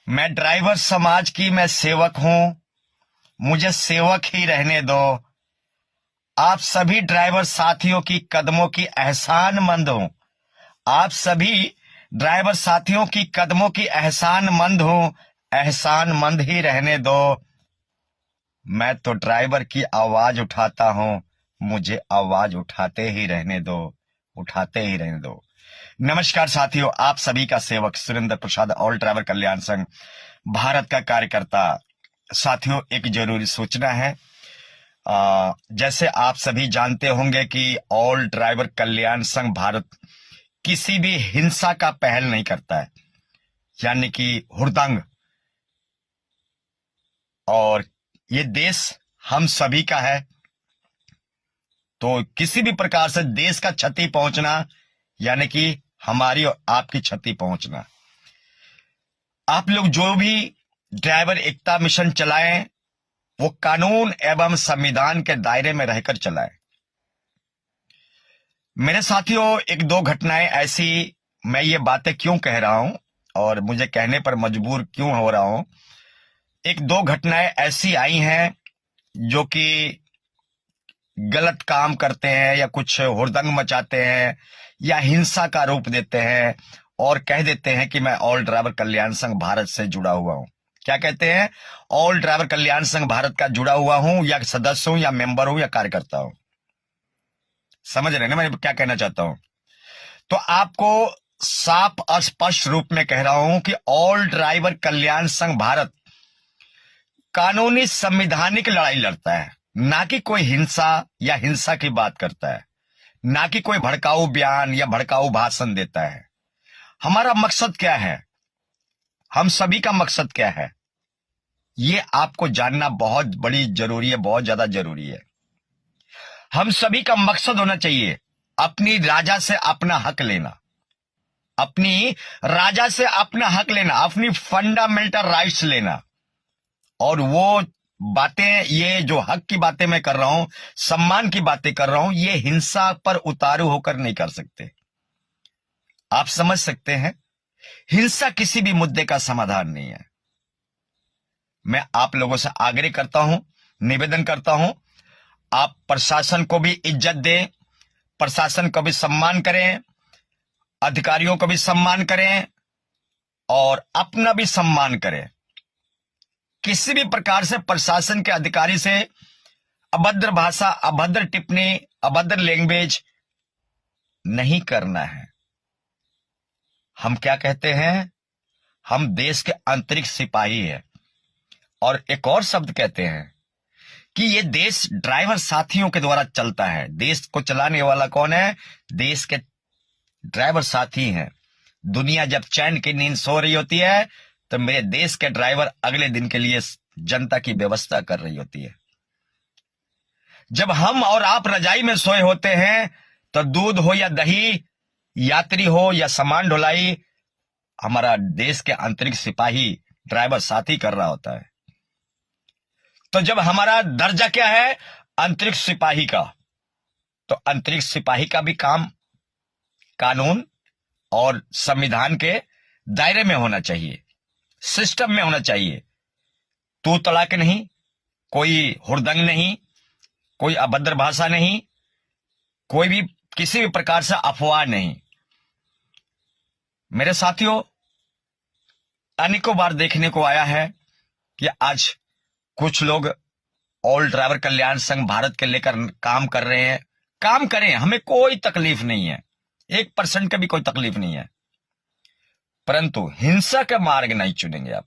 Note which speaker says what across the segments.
Speaker 1: मैं ड्राइवर समाज की मैं सेवक हूं, मुझे सेवक ही रहने दो। आप सभी ड्राइवर साथियों की कदमों की एहसानमंद हूं। आप सभी ड्राइवर साथियों की कदमों की एहसानमंद हूं, एहसानमंद ही रहने दो। मैं तो ड्राइवर की आवाज उठाता हूं, मुझे आवाज उठाते ही रहने दो, उठाते ही रहने दो। नमस्कार साथियों, आप सभी का सेवक सुरेंद्र प्रसाद, ऑल ड्राइवर कल्याण संघ भारत का कार्यकर्ता। साथियों, एक जरूरी सूचना है। जैसे आप सभी जानते होंगे कि ऑल ड्राइवर कल्याण संघ भारत किसी भी हिंसा का पहल नहीं करता है, यानी कि हुड़दंग। और ये देश हम सभी का है, तो किसी भी प्रकार से देश का क्षति पहुंचना यानी कि हमारी और आपकी क्षति पहुंचना। आप लोग जो भी ड्राइवर एकता मिशन चलाएं, वो कानून एवं संविधान के दायरे में रहकर चलाएं। मेरे साथियों, एक दो घटनाएं ऐसी, मैं ये बातें क्यों कह रहा हूं और मुझे कहने पर मजबूर क्यों हो रहा हूं। एक दो घटनाएं ऐसी आई हैं जो कि गलत काम करते हैं या कुछ हुड़दंग मचाते हैं या हिंसा का रूप देते हैं और कह देते हैं कि मैं ऑल ड्राइवर कल्याण संघ भारत से जुड़ा हुआ हूं। क्या कहते हैं? ऑल ड्राइवर कल्याण संघ भारत का जुड़ा हुआ हूं, या सदस्य हूं, या मेंबर हूं, या कार्यकर्ता हूं। समझ रहे हैं ना मैं क्या कहना चाहता हूं? तो आपको साफ और स्पष्ट रूप में कह रहा हूं कि ऑल ड्राइवर कल्याण संघ भारत कानूनी संवैधानिक लड़ाई लड़ता है, ना कि कोई हिंसा या हिंसा की बात करता है, ना कि कोई भड़काऊ बयान या भड़काऊ भाषण देता है। हमारा मकसद क्या है? हम सभी का मकसद क्या है? ये आपको जानना बहुत बड़ी जरूरी है, बहुत ज्यादा जरूरी है। हम सभी का मकसद होना चाहिए अपनी राजा से अपना हक लेना, अपनी राजा से अपना हक लेना, अपनी फंडामेंटल राइट्स लेना। और वो बातें, ये जो हक की बातें मैं कर रहा हूं, सम्मान की बातें कर रहा हूं, ये हिंसा पर उतारू होकर नहीं कर सकते। आप समझ सकते हैं, हिंसा किसी भी मुद्दे का समाधान नहीं है। मैं आप लोगों से आग्रह करता हूं, निवेदन करता हूं, आप प्रशासन को भी इज्जत दें, प्रशासन को भी सम्मान करें, अधिकारियों को भी सम्मान करें और अपना भी सम्मान करें। किसी भी प्रकार से प्रशासन के अधिकारी से अभद्र भाषा, अभद्र टिप्पणी, अभद्र लैंग्वेज नहीं करना है। हम क्या कहते हैं? हम देश के आंतरिक सिपाही हैं। और एक और शब्द कहते हैं कि ये देश ड्राइवर साथियों के द्वारा चलता है। देश को चलाने वाला कौन है? देश के ड्राइवर साथी हैं। दुनिया जब चैन की नींद सो रही होती है, तो मेरे देश के ड्राइवर अगले दिन के लिए जनता की व्यवस्था कर रही होती है। जब हम और आप रजाई में सोए होते हैं, तो दूध हो या दही, यात्री हो या सामान ढुलाई, हमारा देश के आंतरिक सिपाही ड्राइवर साथी कर रहा होता है। तो जब हमारा दर्जा क्या है? आंतरिक सिपाही का, तो आंतरिक सिपाही का भी काम कानून और संविधान के दायरे में होना चाहिए, सिस्टम में होना चाहिए। तू तड़ाक नहीं, कोई हुड़दंग नहीं, कोई अभद्र भाषा नहीं, कोई भी किसी भी प्रकार से अफवाह नहीं। मेरे साथियों, अनेकों बार देखने को आया है कि आज कुछ लोग ऑल ड्राइवर कल्याण संघ भारत के लेकर काम कर रहे हैं। काम करें, हमें कोई तकलीफ नहीं है, 1% का भी कोई तकलीफ नहीं है, परंतु हिंसा का मार्ग नहीं चुनेंगे। आप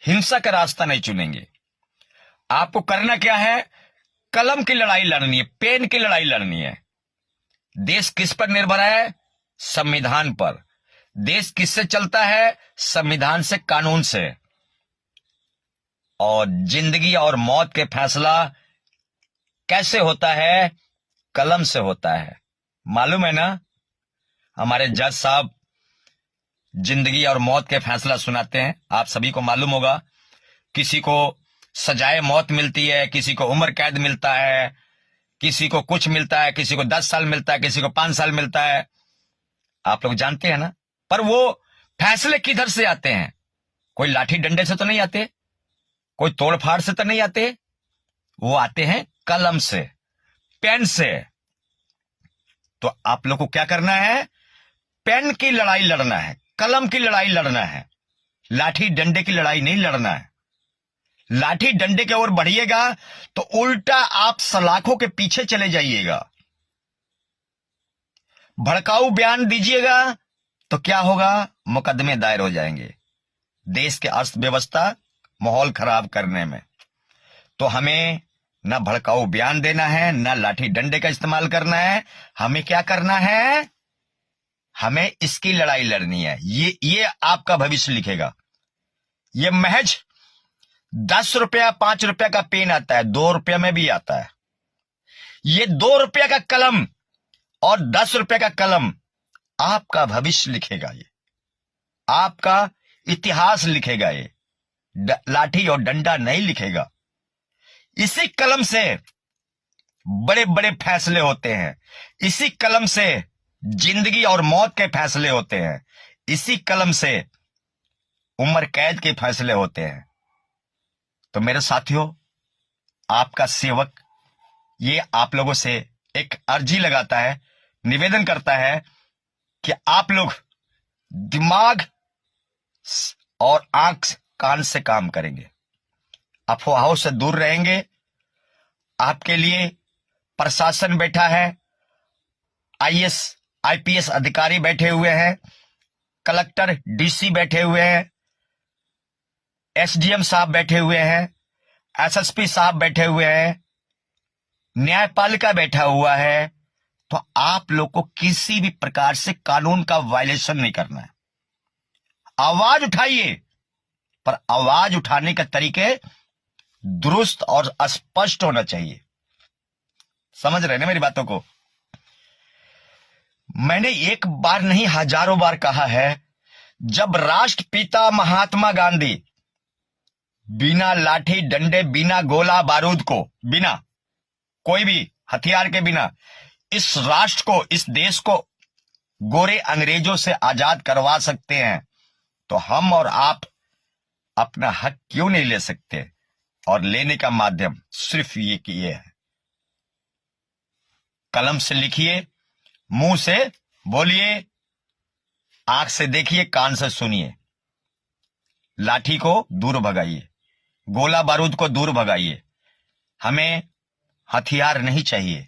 Speaker 1: हिंसा का रास्ता नहीं चुनेंगे। आपको करना क्या है? कलम की लड़ाई लड़नी है, पेन की लड़ाई लड़नी है। देश किस पर निर्भर है? संविधान पर। देश किससे चलता है? संविधान से, कानून से। और जिंदगी और मौत के फैसला कैसे होता है? कलम से होता है। मालूम है ना, हमारे जज साहब जिंदगी और मौत के फैसला सुनाते हैं, आप सभी को मालूम होगा। किसी को सजाए मौत मिलती है, किसी को उम्र कैद मिलता है, किसी को कुछ मिलता है, किसी को 10 साल मिलता है, किसी को 5 साल मिलता है। आप लोग जानते हैं ना। पर वो फैसले किधर से आते हैं? कोई लाठी डंडे से तो नहीं आते, कोई तोड़फाड़ से तो नहीं आते, वो आते हैं कलम से, पेन से। तो आप लोग को क्या करना है? पेन की लड़ाई लड़ना है, कलम की लड़ाई लड़ना है, लाठी डंडे की लड़ाई नहीं लड़ना है। लाठी डंडे की ओर बढ़िएगा तो उल्टा आप सलाखों के पीछे चले जाइएगा। भड़काऊ बयान दीजिएगा तो क्या होगा? मुकदमे दायर हो जाएंगे देश के अर्थव्यवस्था माहौल खराब करने में। तो हमें ना भड़काऊ बयान देना है, ना लाठी डंडे का इस्तेमाल करना है। हमें क्या करना है? हमें इसकी लड़ाई लड़नी है। ये आपका भविष्य लिखेगा। ये महज 10 रुपया 5 रुपया का पेन आता है, 2 रुपया में भी आता है। ये 2 रुपया का कलम और 10 रुपया का कलम आपका भविष्य लिखेगा। ये आपका इतिहास लिखेगा। ये लाठी और डंडा नहीं लिखेगा। इसी कलम से बड़े बड़े फैसले होते हैं। इसी कलम से जिंदगी और मौत के फैसले होते हैं। इसी कलम से उम्र कैद के फैसले होते हैं। तो मेरे साथियों, आपका सेवक ये आप लोगों से एक अर्जी लगाता है, निवेदन करता है कि आप लोग दिमाग और आंख कान से काम करेंगे, अफवाहों से दूर रहेंगे। आपके लिए प्रशासन बैठा है, आईएएस आईपीएस अधिकारी बैठे हुए हैं, कलेक्टर डीसी बैठे हुए हैं, एसडीएम साहब बैठे हुए हैं, एसएसपी साहब बैठे हुए हैं, न्यायपालिका बैठा हुआ है। तो आप लोग को किसी भी प्रकार से कानून का वायलेशन नहीं करना है। आवाज उठाइए, पर आवाज उठाने के तरीके दुरुस्त और स्पष्ट होना चाहिए। समझ रहे ना मेरी बातों को? मैंने एक बार नहीं हजारों बार कहा है, जब राष्ट्रपिता महात्मा गांधी बिना लाठी डंडे, बिना गोला बारूद को, बिना कोई भी हथियार के बिना इस राष्ट्र को, इस देश को गोरे अंग्रेजों से आजाद करवा सकते हैं, तो हम और आप अपना हक क्यों नहीं ले सकते? और लेने का माध्यम सिर्फ ये कि ये है, कलम से लिखिए, मुंह से बोलिए, आंख से देखिए, कान से सुनिए। लाठी को दूर भगाइए, गोला बारूद को दूर भगाइए। हमें हथियार नहीं चाहिए।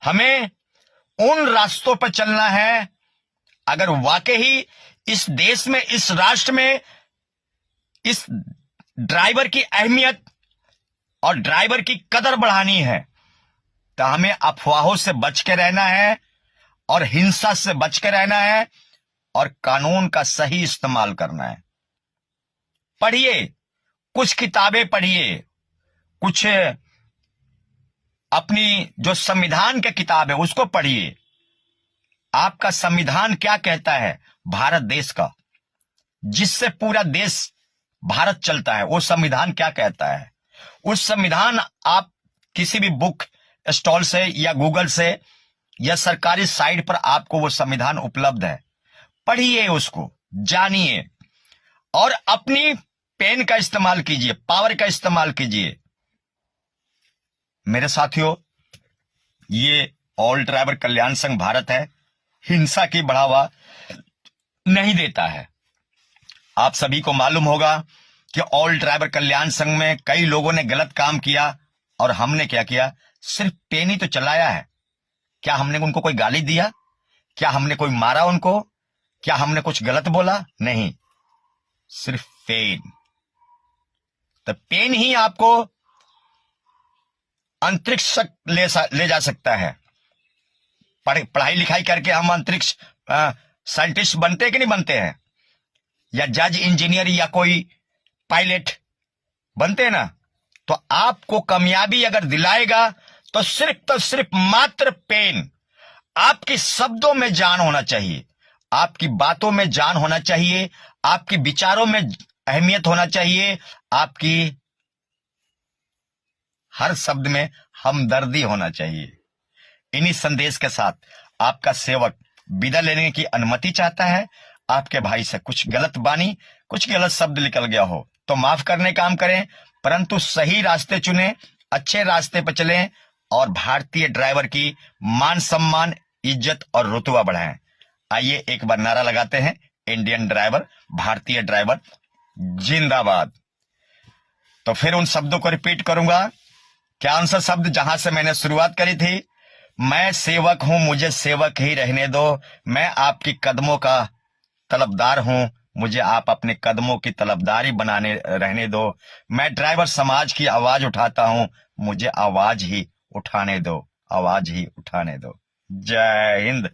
Speaker 1: हमें उन रास्तों पर चलना है, अगर वाकई इस देश में, इस राष्ट्र में इस ड्राइवर की अहमियत और ड्राइवर की कदर बढ़ानी है, तो हमें अफवाहों से बच के रहना है और हिंसा से बच के रहना है और कानून का सही इस्तेमाल करना है। पढ़िए, कुछ किताबें पढ़िए, कुछ अपनी जो संविधान की किताब है उसको पढ़िए। आपका संविधान क्या कहता है भारत देश का, जिससे पूरा देश भारत चलता है, वो संविधान क्या कहता है? उस संविधान आप किसी भी बुक स्टॉल से या गूगल से या सरकारी साइट पर आपको वो संविधान उपलब्ध है। पढ़िए, उसको जानिए और अपनी पेन का इस्तेमाल कीजिए, पावर का इस्तेमाल कीजिए। मेरे साथियों, ये ऑल ड्राइवर कल्याण संघ भारत है, हिंसा की बढ़ावा नहीं देता है। आप सभी को मालूम होगा कि ऑल ड्राइवर कल्याण संघ में कई लोगों ने गलत काम किया और हमने क्या किया? सिर्फ पेन ही तो चलाया है। क्या हमने उनको कोई गाली दिया? क्या हमने कोई मारा उनको? क्या हमने कुछ गलत बोला? नहीं, सिर्फ पेन। तो पेन ही आपको अंतरिक्ष तक ले जा सकता है। पढ़ाई लिखाई करके हम अंतरिक्ष साइंटिस्ट बनते हैं कि नहीं बनते हैं? या जज, इंजीनियर या कोई पायलट बनते हैं ना? तो आपको कामयाबी अगर दिलाएगा तो सिर्फ मात्र पेन। आपके शब्दों में जान होना चाहिए, आपकी बातों में जान होना चाहिए, आपके विचारों में अहमियत होना चाहिए, आपकी हर शब्द में हमदर्दी होना चाहिए। इन्हीं संदेश के साथ आपका सेवक विदा लेने की अनुमति चाहता है। आपके भाई से कुछ गलत बानी, कुछ गलत शब्द निकल गया हो तो माफ करने काम करें, परंतु सही रास्ते चुनें, अच्छे रास्ते पर चलें और भारतीय ड्राइवर की मान सम्मान, इज्जत और रुतबा बढ़ाएं। आइए एक बार नारा लगाते हैं, इंडियन ड्राइवर, भारतीय ड्राइवर जिंदाबाद। तो फिर उन शब्दों को रिपीट करूंगा। क्या सा शब्द जहां से मैंने शुरुआत करी थी, मैं सेवक हूं, मुझे सेवक ही रहने दो, मैं आपकी कदमों का तलबदार हूं, मुझे आप अपने कदमों की तलबदारी बनाने रहने दो, मैं ड्राइवर समाज की आवाज उठाता हूं, मुझे आवाज ही उठाने दो, आवाज ही उठाने दो। जय हिंद।